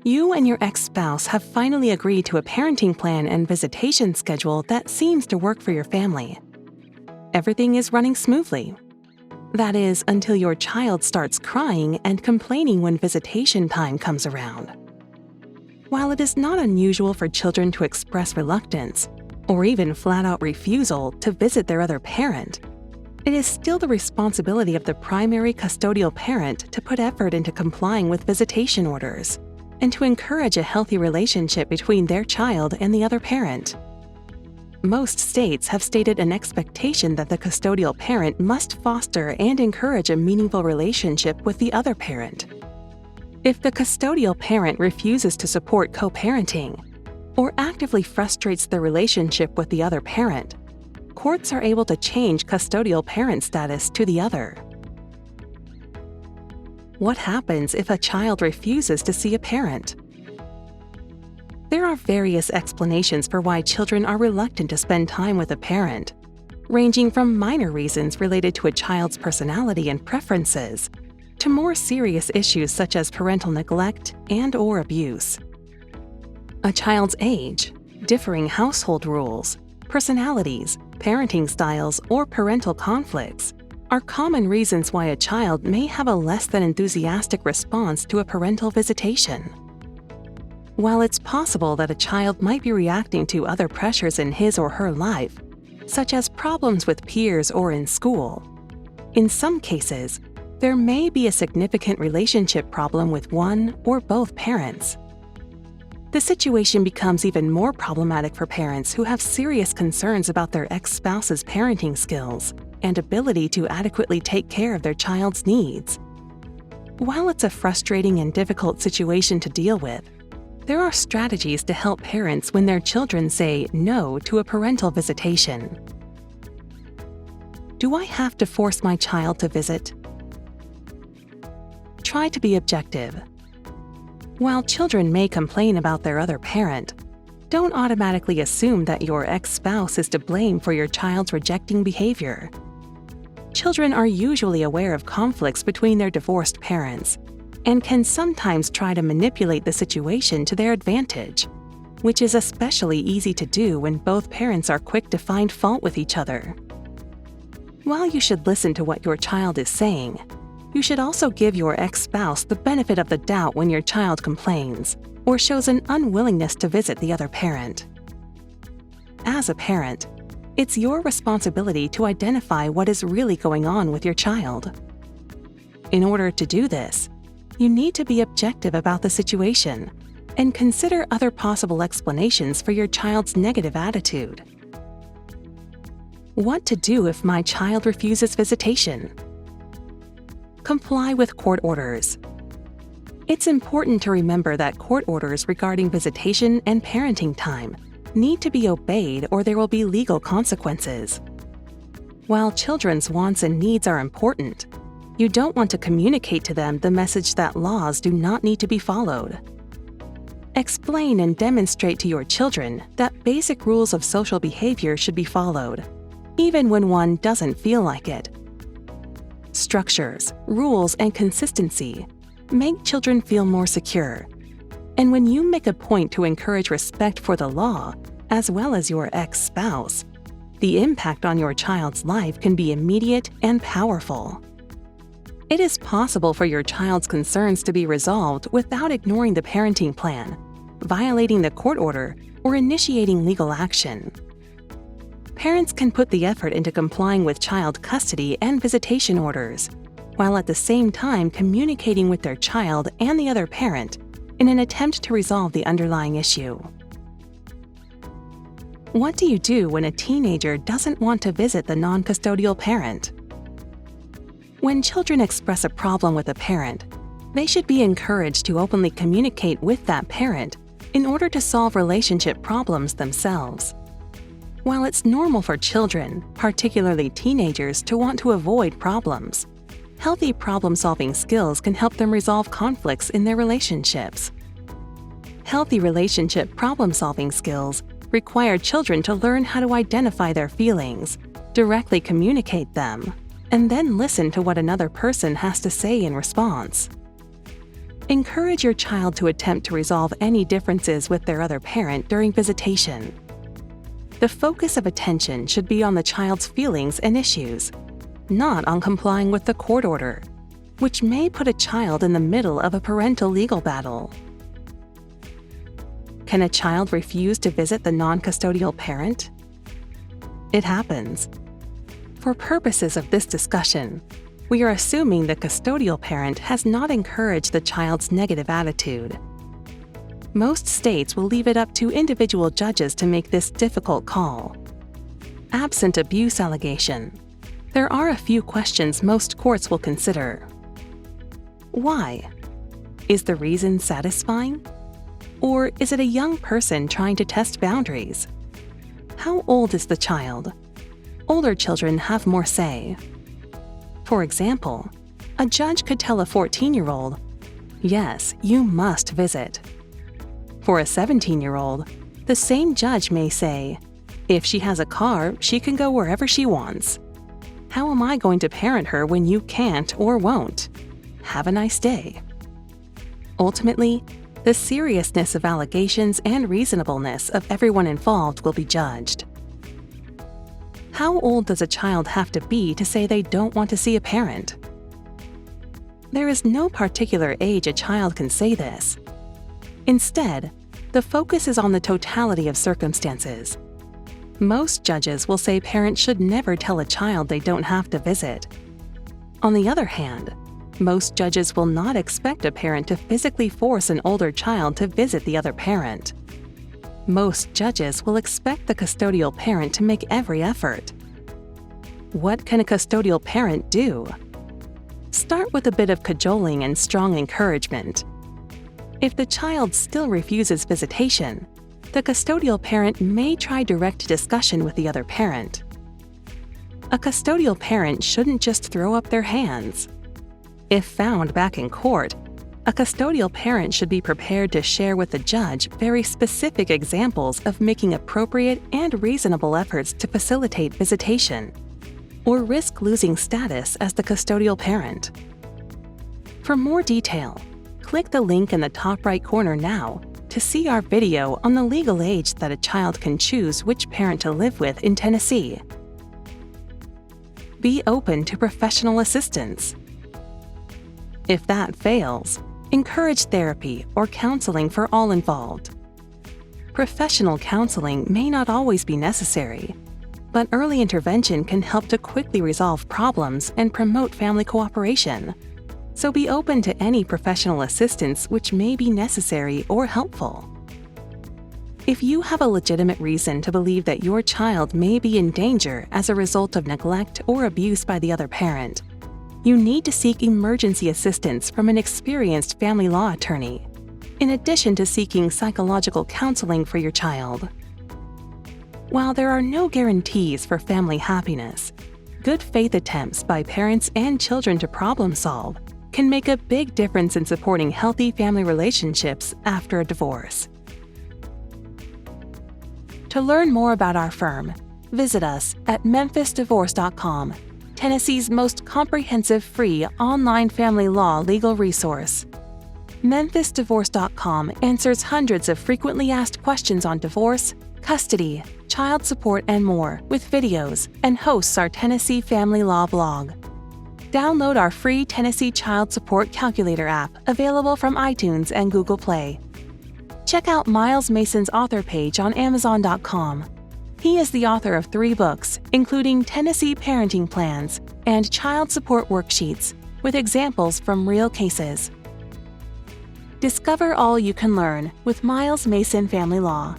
You and your ex-spouse have finally agreed to a parenting plan and visitation schedule that seems to work for your family. Everything is running smoothly. That is, until your child starts crying and complaining when visitation time comes around. While it is not unusual for children to express reluctance, or even flat-out refusal to visit their other parent, it is still the responsibility of the primary custodial parent to put effort into complying with visitation orders, and to encourage a healthy relationship between their child and the other parent. Most states have stated an expectation that the custodial parent must foster and encourage a meaningful relationship with the other parent. If the custodial parent refuses to support co-parenting, or actively frustrates the relationship with the other parent, courts are able to change custodial parent status to the other. What happens if a child refuses to see a parent? There are various explanations for why children are reluctant to spend time with a parent, ranging from minor reasons related to a child's personality and preferences, to more serious issues such as parental neglect and/or abuse. A child's age, differing household rules, personalities, parenting styles, or parental conflicts are common reasons why a child may have a less than enthusiastic response to a parental visitation. While it's possible that a child might be reacting to other pressures in his or her life, such as problems with peers or in school, in some cases, there may be a significant relationship problem with one or both parents. The situation becomes even more problematic for parents who have serious concerns about their ex-spouse's parenting skills and ability to adequately take care of their child's needs. While it's a frustrating and difficult situation to deal with, there are strategies to help parents when their children say no to a parental visitation. Do I have to force my child to visit? Try to be objective. While children may complain about their other parent, don't automatically assume that your ex-spouse is to blame for your child's rejecting behavior. Children are usually aware of conflicts between their divorced parents and can sometimes try to manipulate the situation to their advantage, which is especially easy to do when both parents are quick to find fault with each other. While you should listen to what your child is saying, you should also give your ex-spouse the benefit of the doubt when your child complains or shows an unwillingness to visit the other parent. As a parent, it's your responsibility to identify what is really going on with your child. In order to do this, you need to be objective about the situation and consider other possible explanations for your child's negative attitude. What to do if my child refuses visitation? Comply with court orders. It's important to remember that court orders regarding visitation and parenting time need to be obeyed or there will be legal consequences. While children's wants and needs are important, you don't want to communicate to them the message that laws do not need to be followed. Explain and demonstrate to your children that basic rules of social behavior should be followed, even when one doesn't feel like it. Structures, rules, and consistency make children feel more secure. And when you make a point to encourage respect for the law, as well as your ex-spouse, the impact on your child's life can be immediate and powerful. It is possible for your child's concerns to be resolved without ignoring the parenting plan, violating the court order, or initiating legal action. Parents can put the effort into complying with child custody and visitation orders, while at the same time communicating with their child and the other parent in an attempt to resolve the underlying issue. What do you do when a teenager doesn't want to visit the non-custodial parent? When children express a problem with a parent, they should be encouraged to openly communicate with that parent in order to solve relationship problems themselves. While it's normal for children, particularly teenagers, to want to avoid problems, healthy problem-solving skills can help them resolve conflicts in their relationships. Healthy relationship problem-solving skills require children to learn how to identify their feelings, directly communicate them, and then listen to what another person has to say in response. Encourage your child to attempt to resolve any differences with their other parent during visitation. The focus of attention should be on the child's feelings and issues, not on complying with the court order, which may put a child in the middle of a parental legal battle. Can a child refuse to visit the non-custodial parent? It happens. For purposes of this discussion, we are assuming the custodial parent has not encouraged the child's negative attitude. Most states will leave it up to individual judges to make this difficult call. Absent abuse allegation, there are a few questions most courts will consider. Why? Is the reason satisfying? Or is it a young person trying to test boundaries? How old is the child? Older children have more say. For example, a judge could tell a 14-year-old, "Yes, you must visit." For a 17-year-old, the same judge may say, "If she has a car, she can go wherever she wants. How am I going to parent her when you can't or won't? Have a nice day." Ultimately, the seriousness of allegations and reasonableness of everyone involved will be judged. How old does a child have to be to say they don't want to see a parent? There is no particular age a child can say this. Instead, the focus is on the totality of circumstances. Most judges will say parents should never tell a child they don't have to visit. On the other hand, most judges will not expect a parent to physically force an older child to visit the other parent. Most judges will expect the custodial parent to make every effort. What can a custodial parent do? Start with a bit of cajoling and strong encouragement. If the child still refuses visitation, the custodial parent may try direct discussion with the other parent. A custodial parent shouldn't just throw up their hands. If found back in court, a custodial parent should be prepared to share with the judge very specific examples of making appropriate and reasonable efforts to facilitate visitation, or risk losing status as the custodial parent. For more detail, click the link in the top right corner now to see our video on the legal age that a child can choose which parent to live with in Tennessee. Be open to professional assistance. If that fails, encourage therapy or counseling for all involved. Professional counseling may not always be necessary, but early intervention can help to quickly resolve problems and promote family cooperation. So be open to any professional assistance which may be necessary or helpful. If you have a legitimate reason to believe that your child may be in danger as a result of neglect or abuse by the other parent, you need to seek emergency assistance from an experienced family law attorney, in addition to seeking psychological counseling for your child. While there are no guarantees for family happiness, good faith attempts by parents and children to problem solve can make a big difference in supporting healthy family relationships after a divorce. To learn more about our firm, visit us at memphisdivorce.com, Tennessee's most comprehensive free online family law legal resource. memphisdivorce.com answers hundreds of frequently asked questions on divorce, custody, child support, and more with videos, and hosts our Tennessee Family Law blog. Download our free Tennessee Child Support Calculator app available from iTunes and Google Play. Check out Miles Mason's author page on Amazon.com. He is the author of 3 books, including Tennessee Parenting Plans and Child Support Worksheets, with examples from real cases. Discover all you can learn with Miles Mason Family Law.